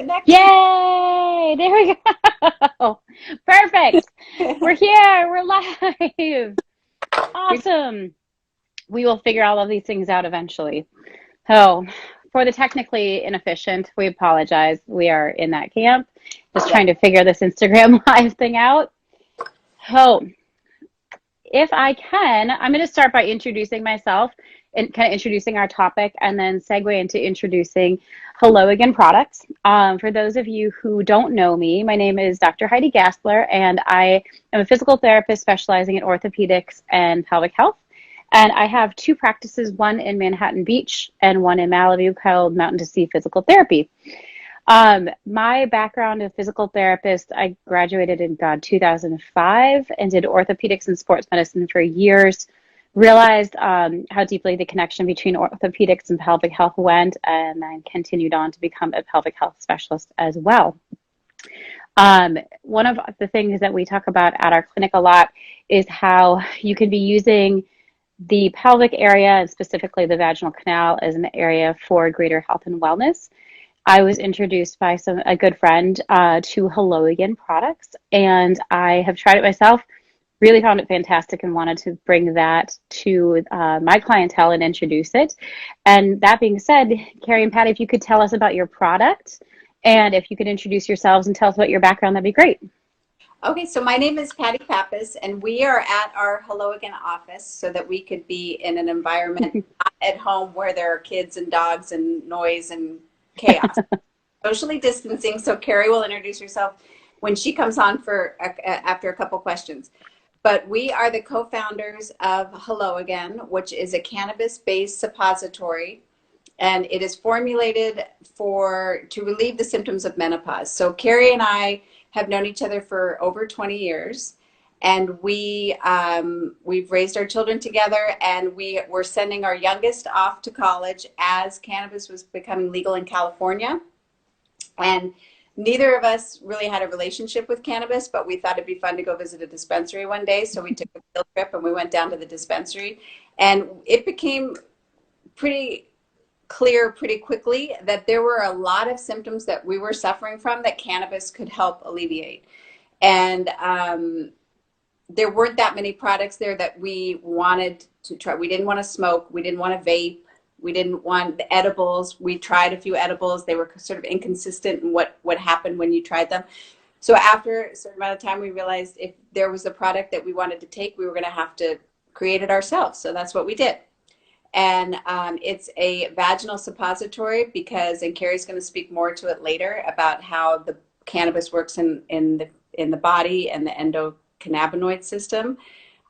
Connection. Yay! There we go. Perfect. We're here. We're live. Awesome. We will figure all of these things out eventually. So, for the technically inefficient, we apologize. We are in that camp, just Yeah. trying to figure this Instagram live thing out. So, if I can, I'm going to start by introducing myself and kind of introducing our topic and then segue into introducing Hello Again products. For those of you who don't know me, my name is Dr. Heidi Gassler, and I am a physical therapist specializing in orthopedics and pelvic health. And I have two practices, one in Manhattan Beach and one in Malibu called Mountain to Sea Physical Therapy. My background as a physical therapist, I graduated in 2005 and did orthopedics and sports medicine for years. Realized how deeply the connection between orthopedics and pelvic health went, and then continued on to become a pelvic health specialist as well. One of the things that we talk about at our clinic a lot is how you can be using the pelvic area and specifically the vaginal canal as an area for greater health and wellness. I was introduced by a good friend to Hello Again products, and I have tried it myself. Really found it fantastic and wanted to bring that to my clientele and introduce it. And that being said, Carrie and Patty, if you could tell us about your product, and if you could introduce yourselves and tell us about your background, that'd be great. Okay, so my name is Patty Pappas, and we are at our Hello Again office so that we could be in an environment not at home where there are kids and dogs and noise and chaos. Socially distancing, so Carrie will introduce herself when she comes on for after a couple questions. But we are the co-founders of Hello Again, which is a cannabis-based suppository, and it is formulated to relieve the symptoms of menopause. So Carrie and I have known each other for over 20 years, and we've raised our children together, and we were sending our youngest off to college as cannabis was becoming legal in California. And neither of us really had a relationship with cannabis, but we thought it'd be fun to go visit a dispensary one day. So we took a field trip and we went down to the dispensary, and it became pretty clear pretty quickly that there were a lot of symptoms that we were suffering from that cannabis could help alleviate. And there weren't that many products there that we wanted to try. We didn't want to smoke. We didn't want to vape. We didn't want the edibles. We tried a few edibles. They were sort of inconsistent in what happened when you tried them. So after a certain amount of time, we realized if there was a product that we wanted to take, we were going to have to create it ourselves. So that's what we did. And it's a vaginal suppository because, and Carrie's going to speak more to it later about how the cannabis works in the body and the endocannabinoid system.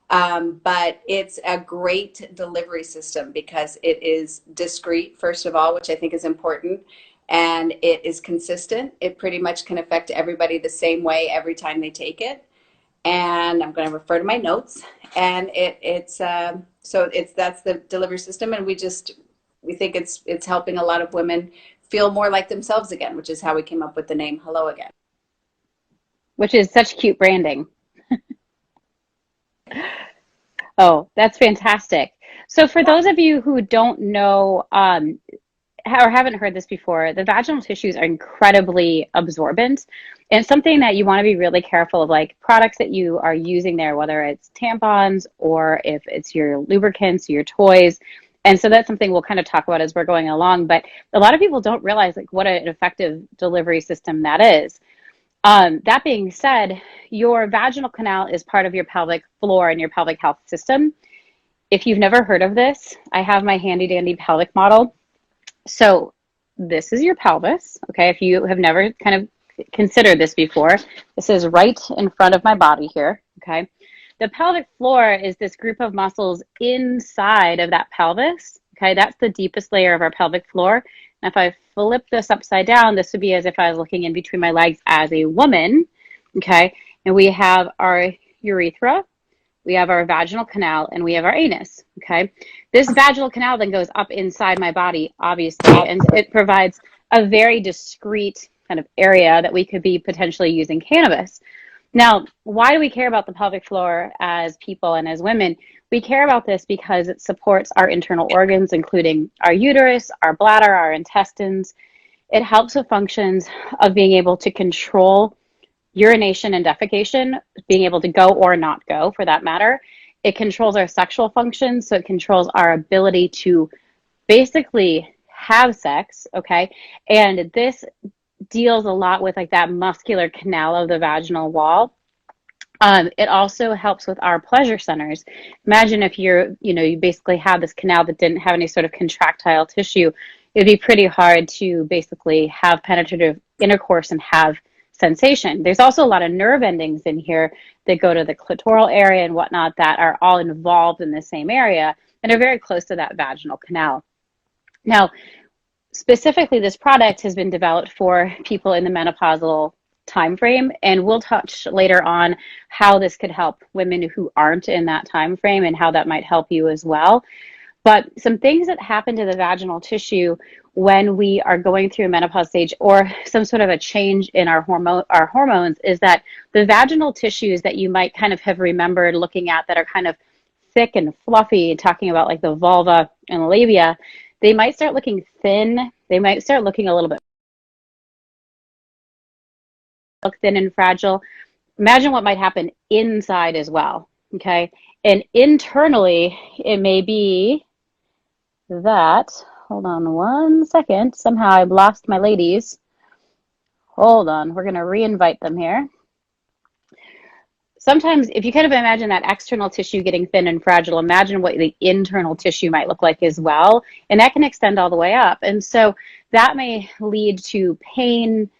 But it's a great delivery system because it is discreet, first of all, which I think is important, and it is consistent. It pretty much can affect everybody the same way every time they take it. And I'm going to refer to my notes. And that's the delivery system, and we think it's helping a lot of women feel more like themselves again, which is how we came up with the name Hello Again. Which is such cute branding. Oh, that's fantastic. So for those of you who don't know or haven't heard this before, the vaginal tissues are incredibly absorbent. And something that you want to be really careful of, like products that you are using there, whether it's tampons or if it's your lubricants, your toys. And so that's something we'll kind of talk about as we're going along. But a lot of people don't realize like what an effective delivery system that is. That being said, your vaginal canal is part of your pelvic floor and your pelvic health system. If you've never heard of this, I have my handy dandy pelvic model. So this is your pelvis, okay? If you have never kind of considered this before, this is right in front of my body here, okay? The pelvic floor is this group of muscles inside of that pelvis, okay? That's the deepest layer of our pelvic floor. And if I flip this upside down, this would be as if I was looking in between my legs as a woman, okay? And we have our urethra, we have our vaginal canal, and we have our anus, okay? This vaginal canal then goes up inside my body, obviously, and it provides a very discrete kind of area that we could be potentially using cannabis. Now, why do we care about the pelvic floor as people and as women? We care about this because it supports our internal organs, including our uterus, our bladder, our intestines. It helps with functions of being able to control urination and defecation, being able to go or not go for that matter. It controls our sexual functions, so it controls our ability to basically have sex, okay? And this deals a lot with like that muscular canal of the vaginal wall. It also helps with our pleasure centers. Imagine if you basically have this canal that didn't have any sort of contractile tissue, it'd be pretty hard to basically have penetrative intercourse and have sensation. There's also a lot of nerve endings in here that go to the clitoral area and whatnot that are all involved in the same area and are very close to that vaginal canal. Now, specifically, this product has been developed for people in the menopausal time frame, and we'll touch later on how this could help women who aren't in that time frame and how that might help you as well. But some things that happen to the vaginal tissue when we are going through a menopause stage or some sort of a change in our hormones is that the vaginal tissues that you might kind of have remembered looking at that are kind of thick and fluffy, talking about like the vulva and labia, they might start looking thin. They might start looking a little bit look thin and fragile. Imagine what might happen inside as well. Okay. And internally, it may be that, hold on one second. Somehow I've lost my ladies. Hold on. We're going to re-invite them here. Sometimes if you kind of imagine that external tissue getting thin and fragile, imagine what the internal tissue might look like as well. And that can extend all the way up. And so that may lead to pain,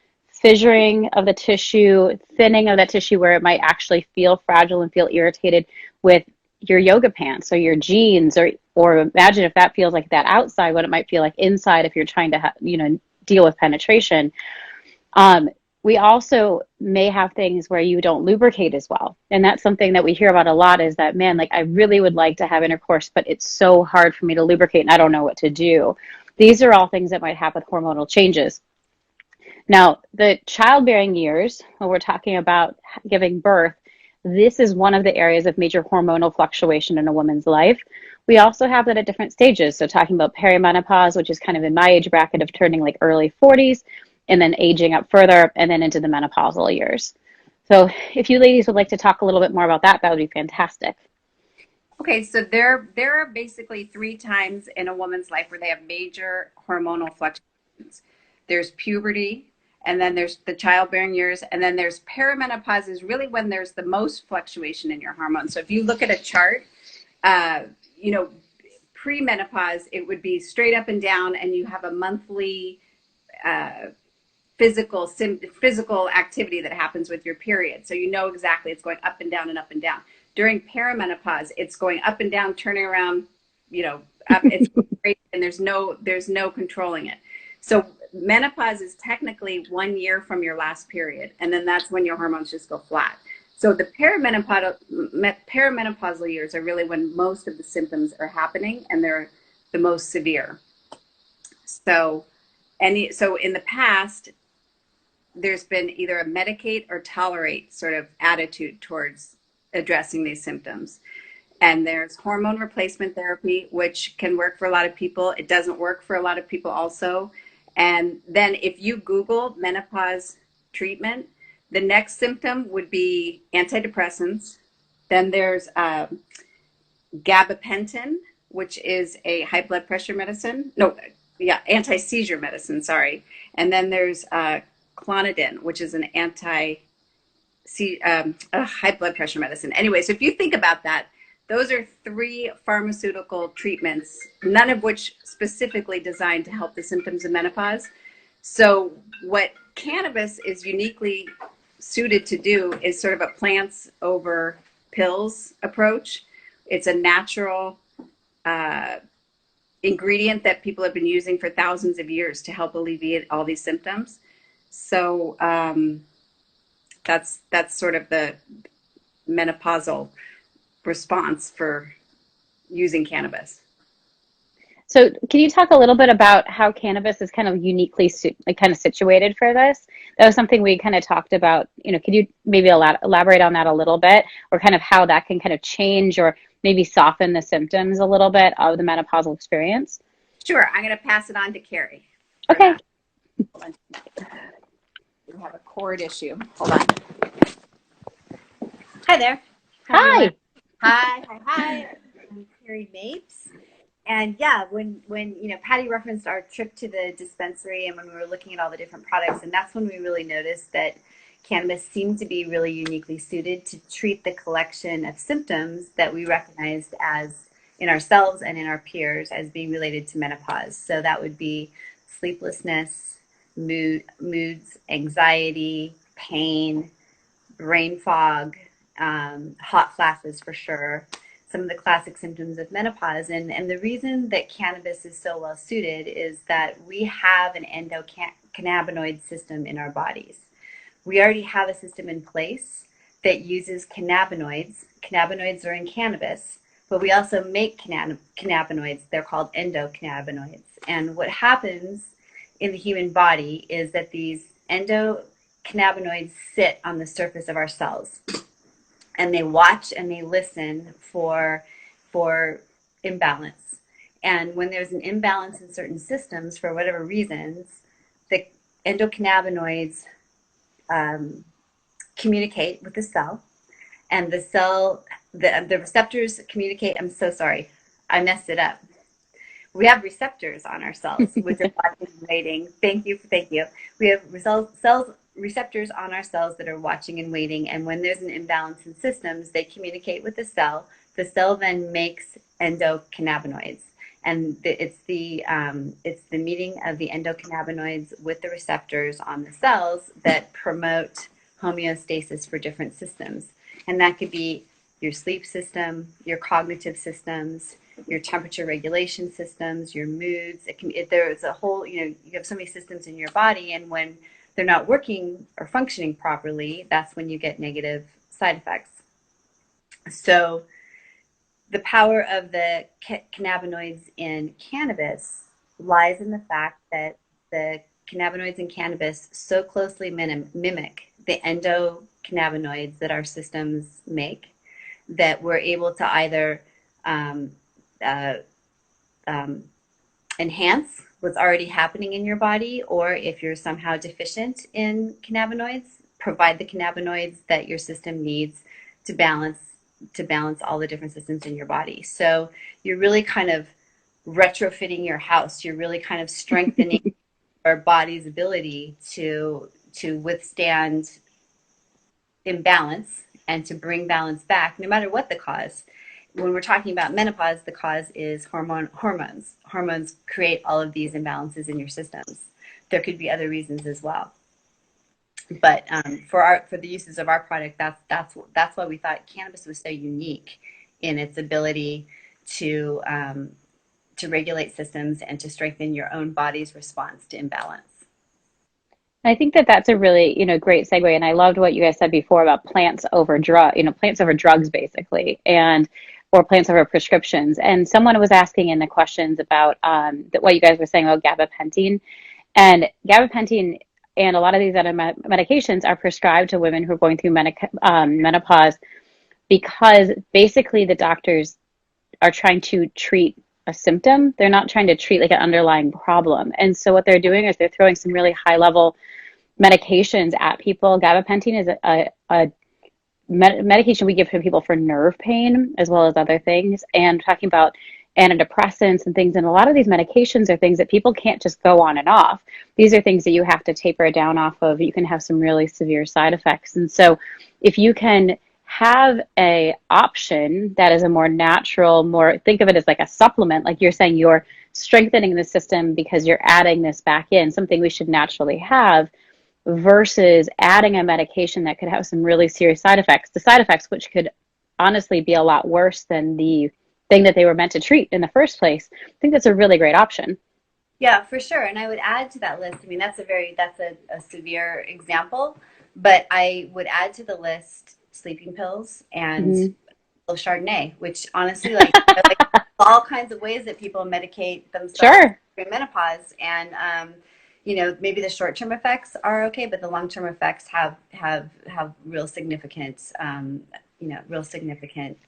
fissuring of the tissue, thinning of that tissue where it might actually feel fragile and feel irritated with your yoga pants or your jeans, or imagine if that feels like that outside, what it might feel like inside if you're trying to deal with penetration. We also may have things where you don't lubricate as well. And that's something that we hear about a lot is that, man, like I really would like to have intercourse, but it's so hard for me to lubricate and I don't know what to do. These are all things that might happen with hormonal changes. Now, the childbearing years, when we're talking about giving birth, this is one of the areas of major hormonal fluctuation in a woman's life. We also have that at different stages. So talking about perimenopause, which is kind of in my age bracket of turning like early 40s, and then aging up further, and then into the menopausal years. So if you ladies would like to talk a little bit more about that, that would be fantastic. Okay, so there are basically 3 times in a woman's life where they have major hormonal fluctuations. There's puberty, and then there's the childbearing years, and then there's perimenopause is really when there's the most fluctuation in your hormones. So if you look at a chart, uh, you know, pre-menopause, it would be straight up and down, and you have a monthly physical activity that happens with your period. So you know exactly it's going up and down and up and down. During perimenopause, it's going up and down, turning around, up. It's great, and there's no controlling it. So menopause is technically 1 year from your last period, and then that's when your hormones just go flat. So the perimenopausal years are really when most of the symptoms are happening, and they're the most severe. So in the past, there's been either a medicate or tolerate sort of attitude towards addressing these symptoms. And there's hormone replacement therapy, which can work for a lot of people. It doesn't work for a lot of people also. And then if you Google menopause treatment, the next symptom would be antidepressants. Then there's gabapentin, which is a high blood pressure medicine. No, yeah, anti-seizure medicine, sorry. And then there's clonidine, which is an high blood pressure medicine. Anyway, so if you think about that, those are 3 pharmaceutical treatments, none of which specifically designed to help the symptoms of menopause. So what cannabis is uniquely suited to do is sort of a plants over pills approach. It's a natural ingredient that people have been using for thousands of years to help alleviate all these symptoms. So that's sort of the menopausal response for using cannabis. So can you talk a little bit about how cannabis is kind of uniquely situated for this? That was something we kind of talked about. Could you maybe elaborate on that a little bit, or kind of how that can kind of change or maybe soften the symptoms a little bit of the menopausal experience? Sure. I'm going to pass it on to Carrie. Okay. Hold on. We have a cord issue. Hold on. Hi there. Hi everyone. Hi. Hi. I'm Carrie Mapes. And yeah, when Patty referenced our trip to the dispensary and when we were looking at all the different products, and that's when we really noticed that cannabis seemed to be really uniquely suited to treat the collection of symptoms that we recognized as in ourselves and in our peers as being related to menopause. So that would be sleeplessness, moods, anxiety, pain, brain fog, hot flashes for sure, some of the classic symptoms of menopause. And the reason that cannabis is so well suited is that we have an endocannabinoid system in our bodies. We already have a system in place that uses cannabinoids. Cannabinoids are in cannabis, but we also make cannabinoids. They're called endocannabinoids. And what happens in the human body is that these endocannabinoids sit on the surface of our cells and they watch and they listen for imbalance. And when there's an imbalance in certain systems for whatever reasons, the endocannabinoids communicate with the cell, and the receptors communicate. I'm so sorry, I messed it up. We have receptors on our cells, which are watching and waiting. Thank you, thank you. We have cells receptors on our cells that are watching and waiting. And when there's an imbalance in systems, they communicate with the cell. The cell then makes endocannabinoids, and it's the meeting of the endocannabinoids with the receptors on the cells that promote homeostasis for different systems. And that could be your sleep system, your cognitive systems, your temperature regulation systems, your moods. There's a whole, you have so many systems in your body, and when they're not working or functioning properly, that's when you get negative side effects. So the power of the cannabinoids in cannabis lies in the fact that the cannabinoids in cannabis so closely mimic the endocannabinoids that our systems make that we're able to either uh, enhance what's already happening in your body, or if you're somehow deficient in cannabinoids, provide the cannabinoids that your system needs to balance all the different systems in your body. So you're really kind of retrofitting your house. You're really kind of strengthening our body's ability to withstand imbalance and to bring balance back, no matter what the cause. When we're talking about menopause, the cause is hormones. Hormones create all of these imbalances in your systems. There could be other reasons as well. But for the uses of our product, that's why we thought cannabis was so unique in its ability to regulate systems and to strengthen your own body's response to imbalance. I think that that's a really, great segue. And I loved what you guys said before about plants over drugs, basically, or plants over prescriptions. And someone was asking in the questions about what you guys were saying about gabapentin. And gabapentin and a lot of these other medications are prescribed to women who are going through menopause because basically the doctors are trying to treat a symptom. They're not trying to treat like an underlying problem. And so what they're doing is they're throwing some really high level medications at people. Gabapentin is a medication we give to people for nerve pain as well as other things. And talking about antidepressants and things. And a lot of these medications are things that people can't just go on and off. These are things that you have to taper down off of. You can have some really severe side effects. And so if you can have a option that is a more natural, think of it as like a supplement, like you're saying, you're strengthening the system because you're adding this back in, something we should naturally have, versus adding a medication that could have some really serious side effects, the side effects which could honestly be a lot worse than the thing that they were meant to treat in the first place. I think that's a really great option. Yeah, for sure. And I would add to that list. I mean, that's a severe example, but I would add to the list sleeping pills and Mm-hmm. Chardonnay, which honestly, like all kinds of ways that people medicate themselves Sure. during menopause, and maybe the short-term effects are okay, but the long-term effects have real significant, real significant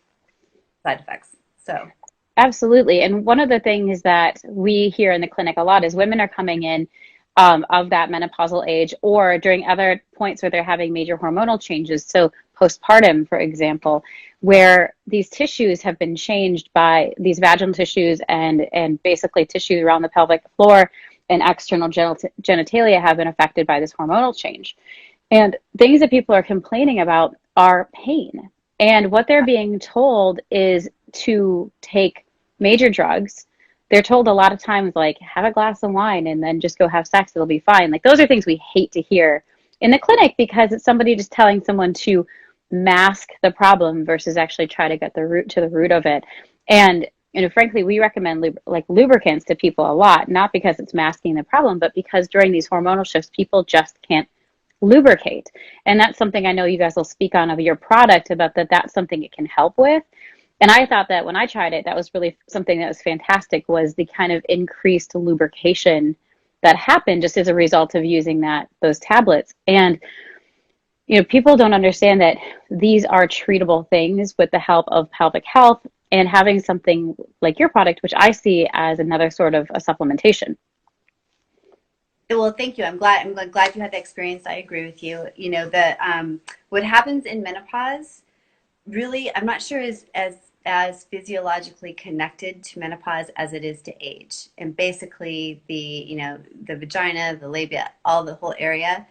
side effects. So. Absolutely. And one of the things that we hear in the clinic a lot is women are coming in of that menopausal age, or during other points where they're having major hormonal changes. So postpartum, for example, where these tissues have been changed by these vaginal tissues and basically tissues around the pelvic floor and external genitalia have been affected by this hormonal change. And things that people are complaining about are pain. And what they're being told is to take major drugs. They're told a lot of times, like, have a glass of wine and then just go have sex, it'll be fine. Like, those are things we hate to hear in the clinic because it's somebody just telling someone to mask the problem versus actually try to get the root of it. And frankly, we recommend like lubricants to people a lot, not because it's masking the problem, but because during these hormonal shifts, people just can't lubricate. And that's something I know you guys will speak on of your product about that's something it can help with. And I thought that when I tried it, that was really something that was fantastic, was the kind of increased lubrication that happened just as a result of using those tablets. And people don't understand that these are treatable things with the help of pelvic health, and having something like your product, which I see as another sort of a supplementation. Well, thank you. I'm glad you had the experience. I agree with you. What happens in menopause really, I'm not sure is as physiologically connected to menopause as it is to age. And basically the vagina, the labia, the whole area,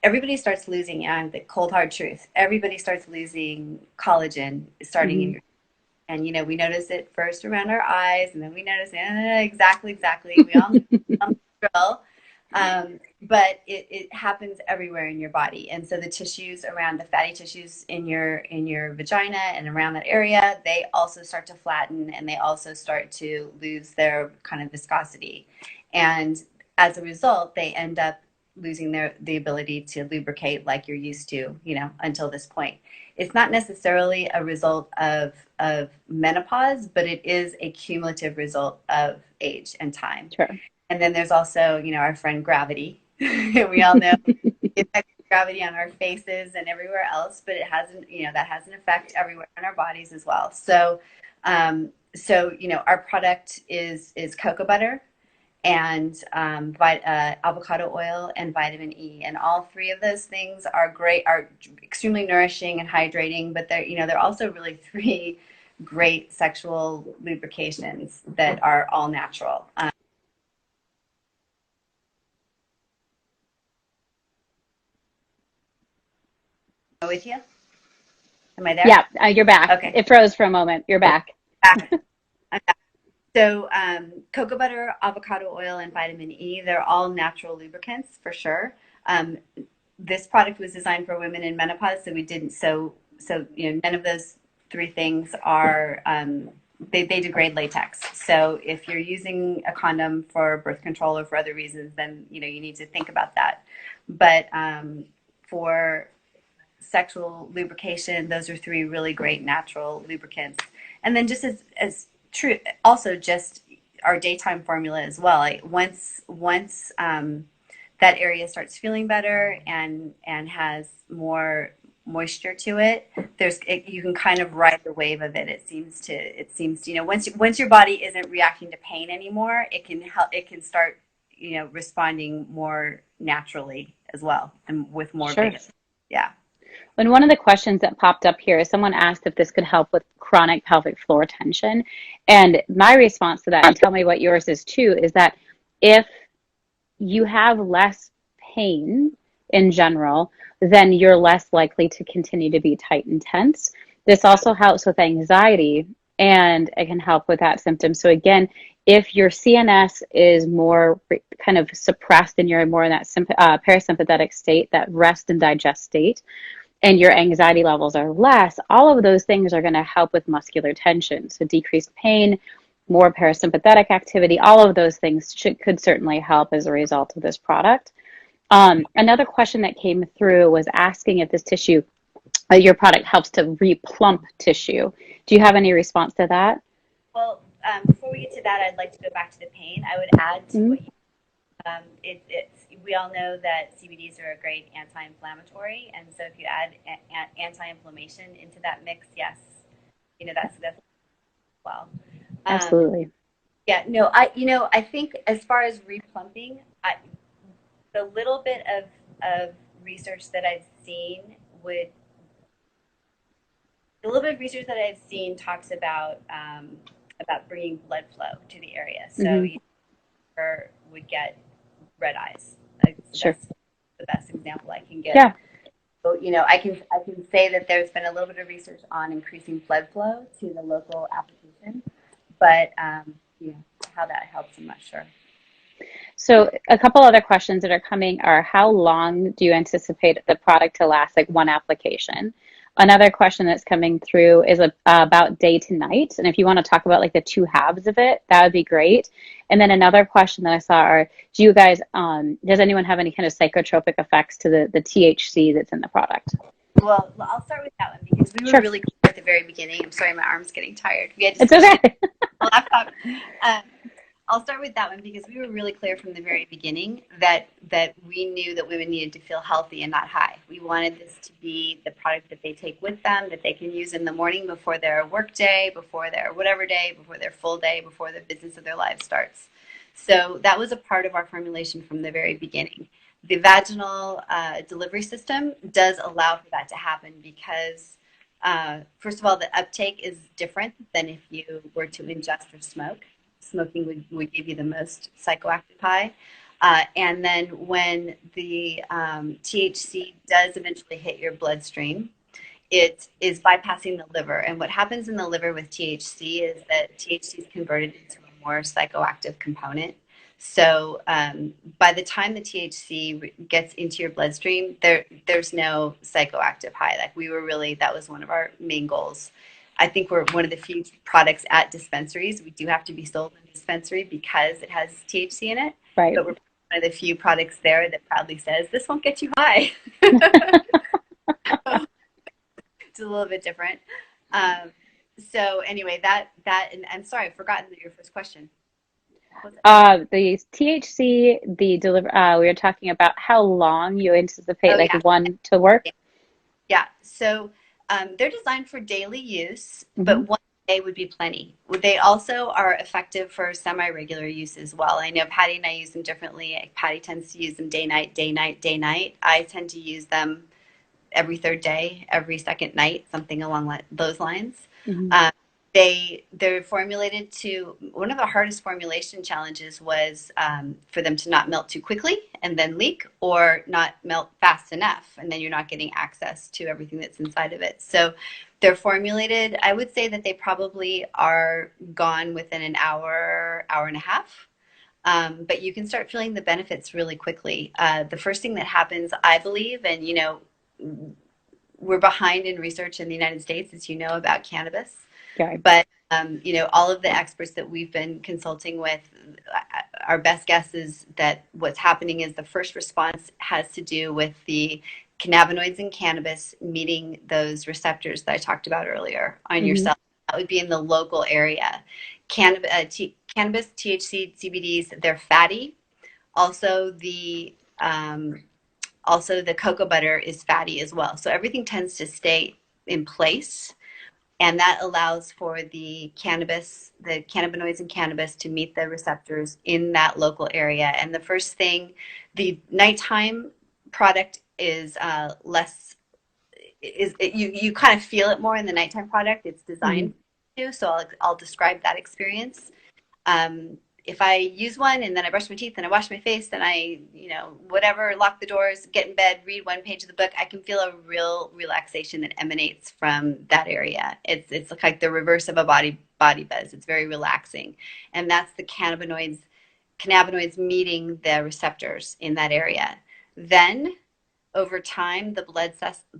everybody starts losing, the cold hard truth. Everybody starts losing collagen starting in your, and we notice it first around our eyes, and then we notice exactly. We all know the drill. But it happens everywhere in your body. And so the tissues around, the fatty tissues in your vagina and around that area, they also start to flatten, and they also start to lose their kind of viscosity. And as a result, they end up losing the ability to lubricate like you're used to, until this point. It's not necessarily a result of menopause, but it is a cumulative result of age and time. Sure. And then there's also, our friend gravity. We all know the effect of gravity on our faces and everywhere else, but that has an effect everywhere on our bodies as well. So, our product is cocoa butter and avocado oil and vitamin E, and all three of those things are extremely nourishing and hydrating. But they're also really three great sexual lubrications that are all natural. With you? Am I there? Yeah, you're back. Okay. It froze for a moment. You're back. I'm back. So cocoa butter, avocado oil, and vitamin E, they're all natural lubricants for sure. This product was designed for women in menopause, so we didn't, none of those three things are, they degrade latex. So if you're using a condom for birth control or for other reasons, then, you need to think about that. But for sexual lubrication, those are three really great natural lubricants. And then just as true, also just our daytime formula as well. Like once that area starts feeling better and has more moisture to it, you can kind of ride the wave of it. It seems to once your body isn't reacting to pain anymore, it can start responding more naturally as well, and with more vigor. Yeah. And one of the questions that popped up here is someone asked if this could help with chronic pelvic floor tension. And my response to that, and tell me what yours is too, is that if you have less pain in general, then you're less likely to continue to be tight and tense. This also helps with anxiety, and it can help with that symptom. So again, if your CNS is more kind of suppressed and you're more in that parasympathetic state, that rest and digest state, and your anxiety levels are less, all of those things are going to help with muscular tension. So decreased pain, more parasympathetic activity, all of those things could certainly help as a result of this product. Another question that came through was asking if this tissue, your product helps to replump tissue. Do you have any response to that? Well, before we get to that, I'd like to go back to the pain. I would add to what you we all know that CBDs are a great anti-inflammatory, and so if you add anti-inflammation into that mix, yes, that's well. Absolutely. Yeah, no, I think as far as replumping, the little bit of research that I've seen would the little bit of research that I've seen talks about bringing blood flow to the area. So Mm-hmm. you would get red eyes. Sure. That's the best example I can give. Yeah. So, I can say that there's been a little bit of research on increasing blood flow to the local application, but how that helps, I'm not sure. So a couple other questions that are coming are, how long do you anticipate the product to last, like one application? Another question that's coming through is about day to night. And if you want to talk about like the two halves of it, that would be great. And then another question that I saw are, do you guys, does anyone have any kind of psychotropic effects to the THC that's in the product? Well, I'll start with that one because we were Sure. really clear at the very beginning. I'm sorry, my arm's getting tired. We had to It's switch okay. the laptop. I'll start with that one because we were really clear from the very beginning that we knew that women needed to feel healthy and not high. We wanted this to be the product that they take with them, that they can use in the morning before their work day, before their whatever day, before their full day, before the business of their lives starts. So that was a part of our formulation from the very beginning. The vaginal delivery system does allow for that to happen because, first of all, the uptake is different than if you were to ingest or smoke. Smoking would give you the most psychoactive high. And then when the THC does eventually hit your bloodstream, it is bypassing the liver. And what happens in the liver with THC is that THC is converted into a more psychoactive component. So by the time the THC gets into your bloodstream, there's no psychoactive high. That was one of our main goals. I think we're one of the few products at dispensaries. We do have to be sold in a dispensary because it has THC in it. Right. But we're one of the few products there that proudly says, this won't get you high. It's a little bit different. So anyway, and I'm sorry, I've forgotten your first question. The THC, we were talking about how long you anticipate one to work. Yeah. So they're designed for daily use, Mm-hmm. but one day would be plenty. They also are effective for semi-regular use as well. I know Patty and I use them differently. Patty tends to use them day, night, day, night, day, night. I tend to use them every third day, every second night, something along those lines. Mm-hmm. They're formulated to, one of the hardest formulation challenges was for them to not melt too quickly and then leak, or not melt fast enough and then you're not getting access to everything that's inside of it. So they're formulated, I would say that they probably are gone within an hour, hour and a half. But you can start feeling the benefits really quickly. The first thing that happens, I believe, and we're behind in research in the United States, as you know, about cannabis. Okay. But all of the experts that we've been consulting with, our best guess is that what's happening is the first response has to do with the cannabinoids in cannabis meeting those receptors that I talked about earlier on Mm-hmm. your cell. That would be in the local area. Cannabis, THC, CBDs, they're fatty. Also, the cocoa butter is fatty as well. So everything tends to stay in place. And that allows for the cannabinoids in cannabis to meet the receptors in that local area. And the first thing, the nighttime product is you kind of feel it more in the nighttime product. It's designed to, so I'll describe that experience. If I use one and then I brush my teeth and I wash my face and I, whatever, lock the doors, get in bed, read one page of the book, I can feel a real relaxation that emanates from that area. It's like the reverse of a body buzz. It's very relaxing. And that's the cannabinoids meeting the receptors in that area. Then over time, the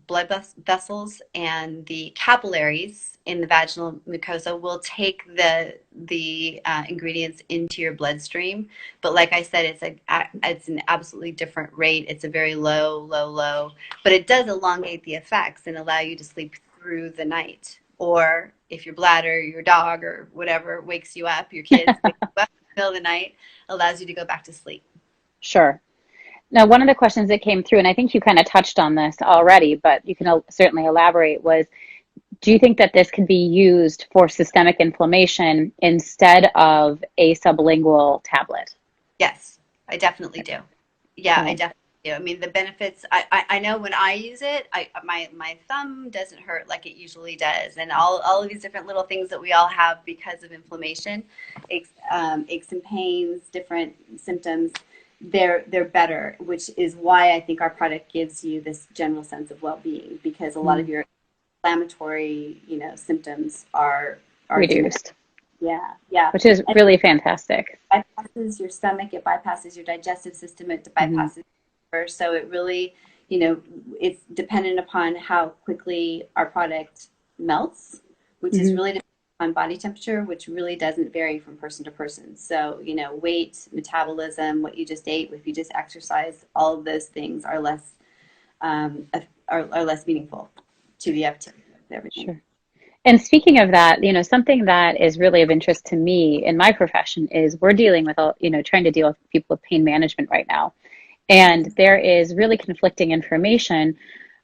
blood vessels and the capillaries in the vaginal mucosa will take the ingredients into your bloodstream. But like I said, it's an absolutely different rate. It's a very low, but it does elongate the effects and allow you to sleep through the night. Or if your bladder, your dog, or whatever wakes you up, your kids wake you up in the middle of the night, allows you to go back to sleep. Sure. Now, one of the questions that came through, and I think you kind of touched on this already, but you can certainly elaborate, was, do you think that this could be used for systemic inflammation instead of a sublingual tablet? Yes, I definitely do. Yeah, I So, definitely do. I mean, the benefits, I know when I use it, my thumb doesn't hurt like it usually does. And all of these different little things that we all have because of inflammation, aches and pains, different symptoms, they're better, which is why I think our product gives you this general sense of well-being, because a lot of mm, your inflammatory, symptoms are diminished. reduced, Yeah, yeah. which is And really fantastic. bypasses your stomach, it bypasses your digestive system, it Hmm. bypasses your liver. So it really, it's dependent upon how quickly our product melts, which is Hmm. really dependent on body temperature, which really doesn't vary from person to person. So, weight, metabolism, what you just ate, if you just exercise, all of those things are less meaningful to the uptake of everything. Sure. And speaking of that, something that is really of interest to me in my profession is we're dealing with, trying to deal with people with pain management right now. And there is really conflicting information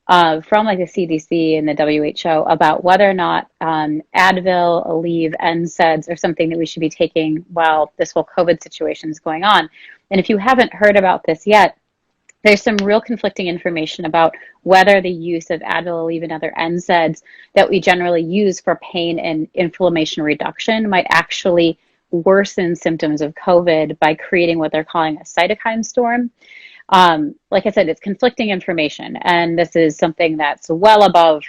from like the CDC and the WHO about whether or not Advil, Aleve, NSAIDs are something that we should be taking while this whole COVID situation is going on. And if you haven't heard about this yet, there's some real conflicting information about whether the use of Advil, Aleve, and other NSAIDs that we generally use for pain and inflammation reduction might actually worsen symptoms of COVID by creating what they're calling a cytokine storm. Like I said, it's conflicting information, and this is something that's well above,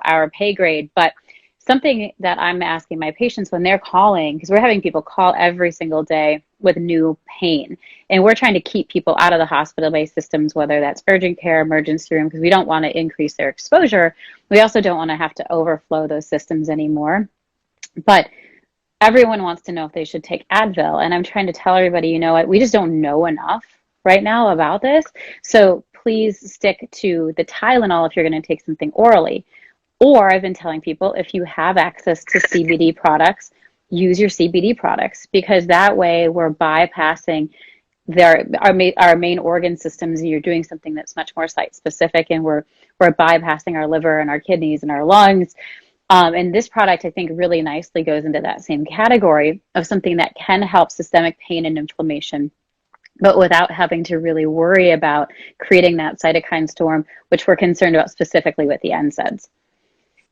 our pay grade. But something that I'm asking my patients when they're calling, because we're having people call every single day with new pain, and we're trying to keep people out of the hospital-based systems, whether that's urgent care, emergency room, because we don't want to increase their exposure. We also don't want to have to overflow those systems anymore. But everyone wants to know if they should take Advil. And I'm trying to tell everybody, you know what, we just don't know enough right now about this. So please stick to the Tylenol if you're going to take something orally. Or I've been telling people, if you have access to CBD products, use your CBD products, because that way we're bypassing our main organ systems, and you're doing something that's much more site specific, and we're bypassing our liver and our kidneys and our lungs. And this product, I think, really nicely goes into that same category of something that can help systemic pain and inflammation, but without having to really worry about creating that cytokine storm, which we're concerned about specifically with the NSAIDs.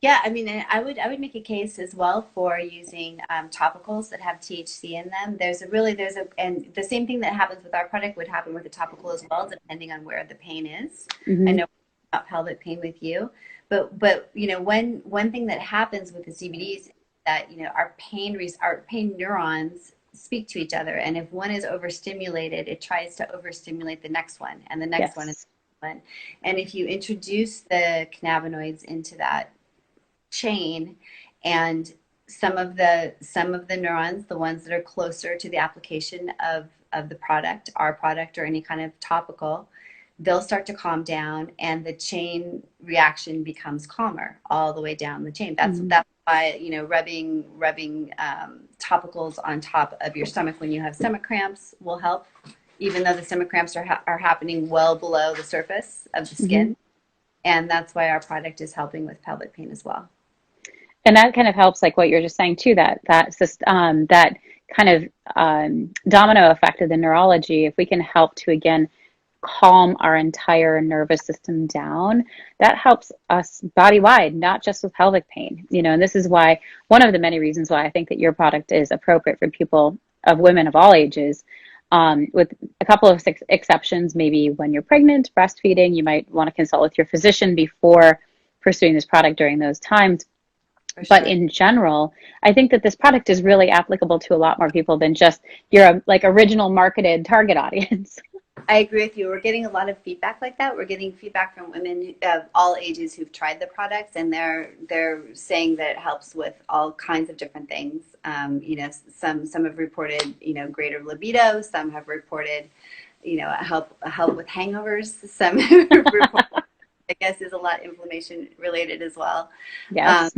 Yeah, I mean, and I would make a case as well for using topicals that have THC in them. And the same thing that happens with our product would happen with a topical as well, depending on where the pain is. I Hmm. know about pelvic pain with you, but one thing that happens with the CBDs is that our pain neurons speak to each other, and if one is overstimulated, it tries to overstimulate the next one, and the next one is Yes. one. And if you introduce the cannabinoids into that chain, and some of the neurons, the ones that are closer to the application of the product, our product or any kind of topical, they'll start to calm down, and the chain reaction becomes calmer all the way down the chain. that's Hmm. that's why, rubbing topicals on top of your stomach when you have stomach cramps will help, even though the stomach cramps are happening well below the surface of the Hmm. skin. And that's why our product is helping with pelvic pain as well. And that kind of helps, like what you're just saying too, that kind of domino effect of the neurology. If we can help to again calm our entire nervous system down, that helps us body wide, not just with pelvic pain. And this is why one of the many reasons why I think that your product is appropriate for people of women of all ages. With a couple of exceptions, maybe when you're pregnant, breastfeeding, you might want to consult with your physician before pursuing this product during those times. For But sure. in general, I think that this product is really applicable to a lot more people than just your like original marketed target audience. I agree with you. We're getting a lot of feedback like that. We're getting feedback from women of all ages who've tried the products, and they're saying that it helps with all kinds of different things. Some have reported, greater libido. Some have reported, help with hangovers. Some have reported, I guess, is a lot inflammation related as well. Um, Yes.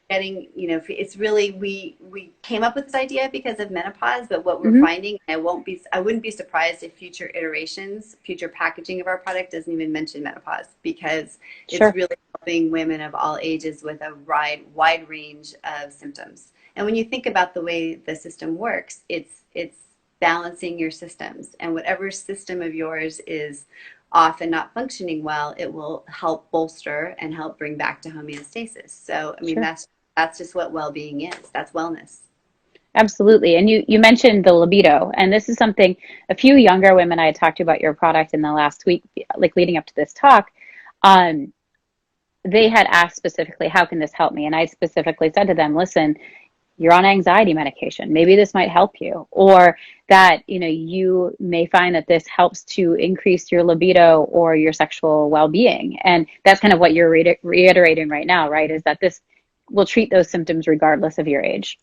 Getting, it's really, we came up with this idea because of menopause, but what we're Hmm. finding, I wouldn't be surprised if future packaging of our product doesn't even mention menopause, because it's Sure. really helping women of all ages with a wide range of symptoms. And when you think about the way the system works, it's balancing your systems. And whatever system of yours is off and not functioning well, it will help bolster and help bring back to homeostasis. So, I mean, Sure. that's just what well-being is. That's wellness. Absolutely. And you mentioned the libido, and this is something a few younger women I had talked to about your product in the last week, like leading up to this talk. Um, they had asked specifically, how can this help me? And I specifically said to them, listen, you're on anxiety medication. Maybe this might help you. Or that, you may find that this helps to increase your libido or your sexual well-being. And that's kind of what you're reiterating right now, right? Is that this will treat those symptoms regardless of your age.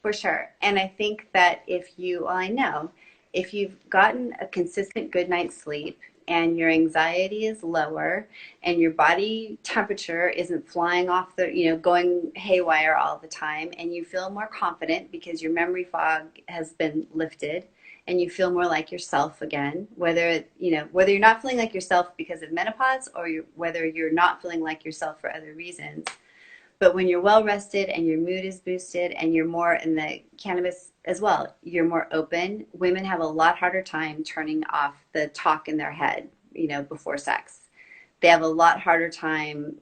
For sure. And I think that well, I know, if you've gotten a consistent good night's sleep and your anxiety is lower and your body temperature isn't flying off going haywire all the time, and you feel more confident because your memory fog has been lifted and you feel more like yourself again, whether you're not feeling like yourself because of menopause or whether you're not feeling like yourself for other reasons. But when you're well rested and your mood is boosted and you're more in the cannabis as well, you're more open. Women have a lot harder time turning off the talk in their head, before sex. They have a lot harder time,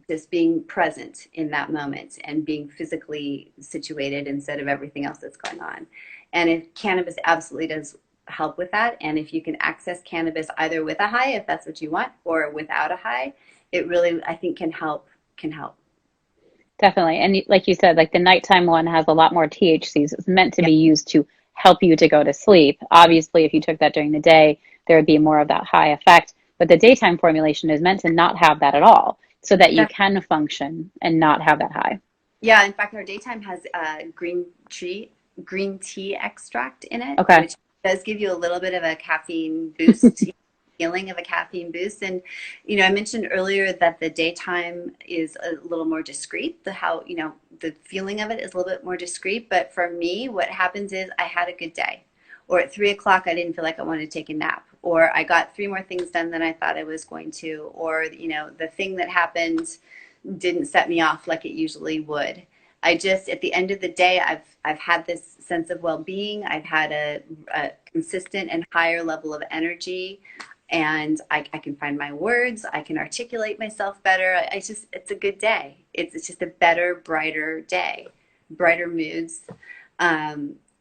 just being present in that moment and being physically situated instead of everything else that's going on. And if cannabis absolutely does help with that, and if you can access cannabis either with a high, if that's what you want, or without a high, it really, I think, can help. Definitely. And like you said, like the nighttime one has a lot more THCs. It's meant to Yeah, be used to help you to go to sleep. Obviously, if you took that during the day, there would be more of that high effect. But the daytime formulation is meant to not have that at all, so that you that, can function and not have that high. yeah. In fact, our daytime has green tea extract in it, Okay. which does give you a little bit of a caffeine boost, feeling of a caffeine boost. And I mentioned earlier that the daytime is a little more discreet. The feeling of it is a little bit more discreet. But for me, what happens is I had a good day, or at 3 o'clock I didn't feel like I wanted to take a nap, or I got three more things done than I thought I was going to, or the thing that happened didn't set me off like it usually would. I just, at the end of the day, I've had this sense of well-being. I've had a consistent and higher level of energy, and I can find my words. I can articulate myself better. It's a good day. It's just a better, brighter day, brighter moods.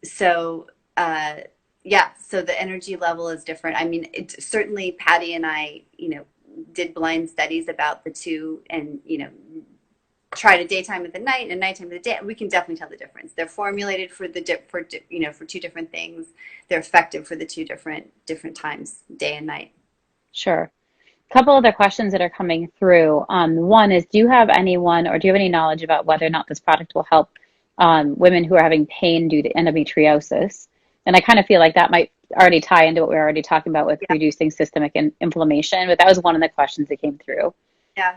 So yeah, so the energy level is different. I mean, certainly Patty and I, did blind studies about the two, and tried a daytime with the night and a nighttime with the day. We can definitely tell the difference. They're formulated for for two different things. They're effective for the two different times, day and night. Sure. A couple other questions that are coming through. One is, do you have anyone or do you have any knowledge about whether or not this product will help women who are having pain due to endometriosis? And I kind of feel like that might already tie into what we were already talking about with Yeah, reducing systemic inflammation, but that was one of the questions that came through. yeah.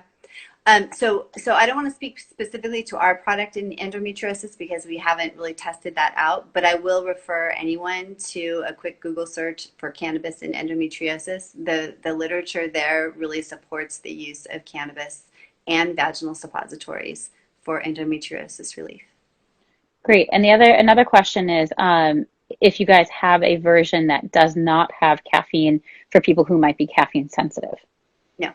So I don't want to speak specifically to our product in endometriosis because we haven't really tested that out, but I will refer anyone to a quick Google search for cannabis and endometriosis. The literature there really supports the use of cannabis and vaginal suppositories for endometriosis relief. Great. And another question is, if you guys have a version that does not have caffeine for people who might be caffeine sensitive. No,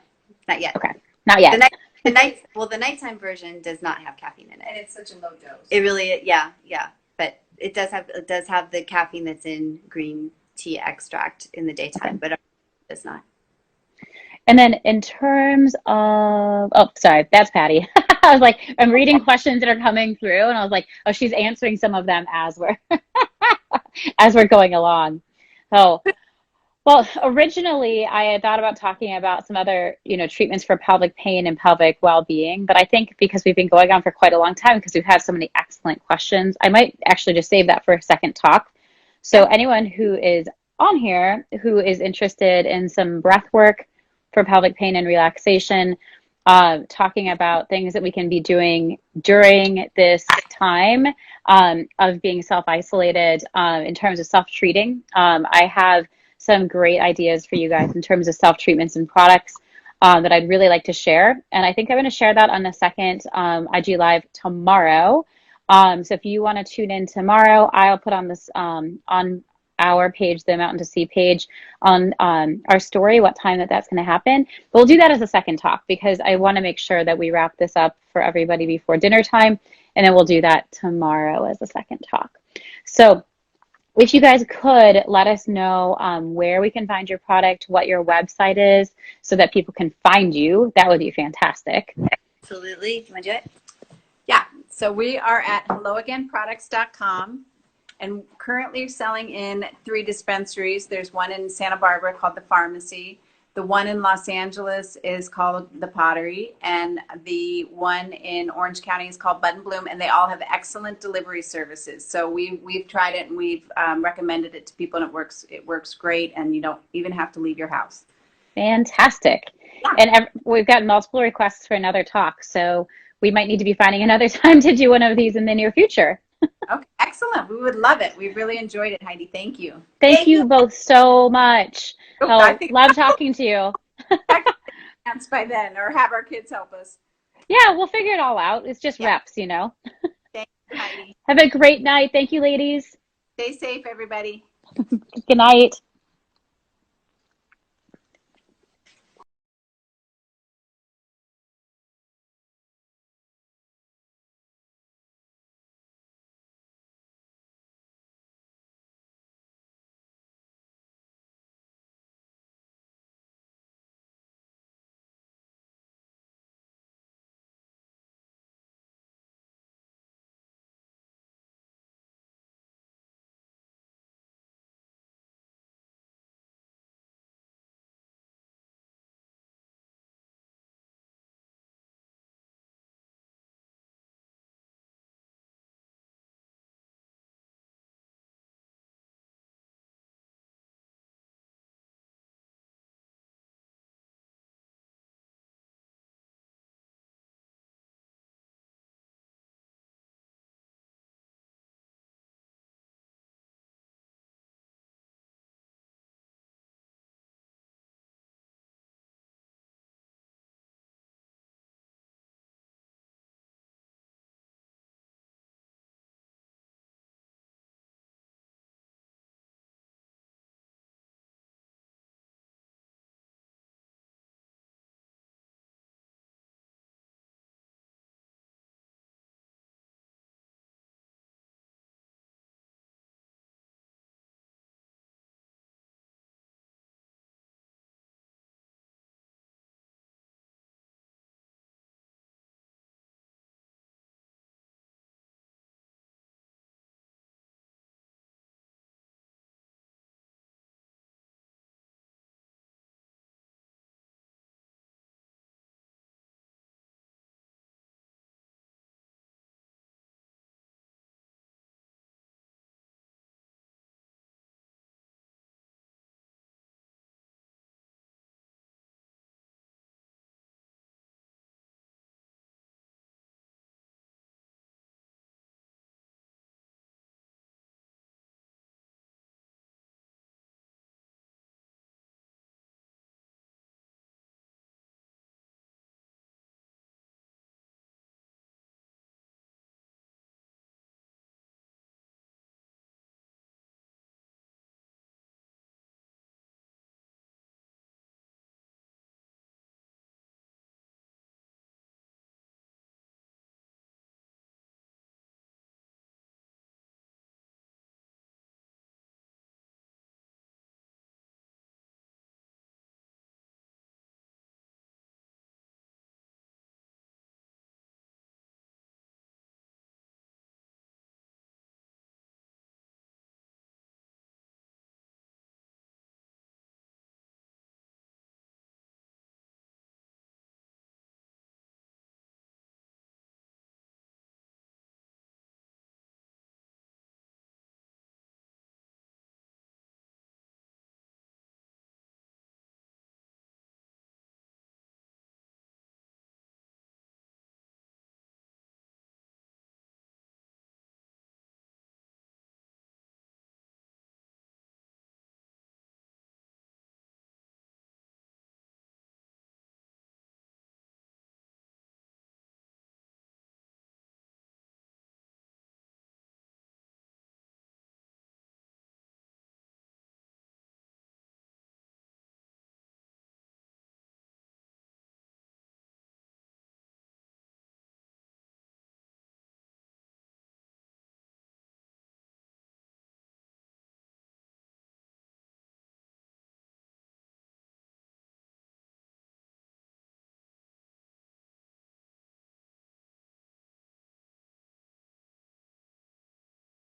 not yet. Okay. Not The yet. the nighttime version does not have caffeine in it. And it's such a low dose. It really, yeah, yeah. But it does have the caffeine that's in green tea extract in the Okay. daytime, but it does not. And then in terms of, oh, sorry, that's Patty. I was like, I'm reading questions that are coming through, and I was like, oh, she's answering some of them as we're as we're going along. Oh, well, originally I had thought about talking about some other, treatments for pelvic pain and pelvic well-being, but I think because we've been going on for quite a long time, because we've had so many excellent questions, I might actually just save that for a second talk. So Yeah. anyone who is on here who is interested in some breath work for pelvic pain and relaxation, talking about things that we can be doing during this time of being self-isolated in terms of self-treating. I have some great ideas for you guys in terms of self-treatments and products that I'd really like to share. And I think I'm going to share that on the second IG Live tomorrow. So if you want to tune in tomorrow, I'll put on this on our page, the Mountain to Sea page, on our story, what time that's going to happen. But we'll do that as a second talk because I want to make sure that we wrap this up for everybody before dinner time. And then we'll do that tomorrow as a second talk. So if you guys could let us know where we can find your product, what your website is, so that people can find you, that would be fantastic. Absolutely. Do you want to do it? Yeah. So we are at helloagainproducts.com and currently selling in 3 dispensaries. There's one in Santa Barbara called the Pharmacy. The one in Los Angeles is called the Pottery, and the one in Orange County is called Bud and Bloom, and they all have excellent delivery services. So we've tried it and we've recommended it to people, and it works great, and you don't even have to leave your house. Fantastic. Yeah. And we've got multiple requests for another talk, so we might need to be finding another time to do one of these in the near future. Okay, excellent. We would love it. We really enjoyed it, Heidi. Thank you. Thank you both so much. I think love talking to you. by then, or have our kids help us. Yeah, we'll figure it all out. It's just reps, you know. Thank you, Heidi. Have a great night. Thank you, ladies. Stay safe, everybody. Good night.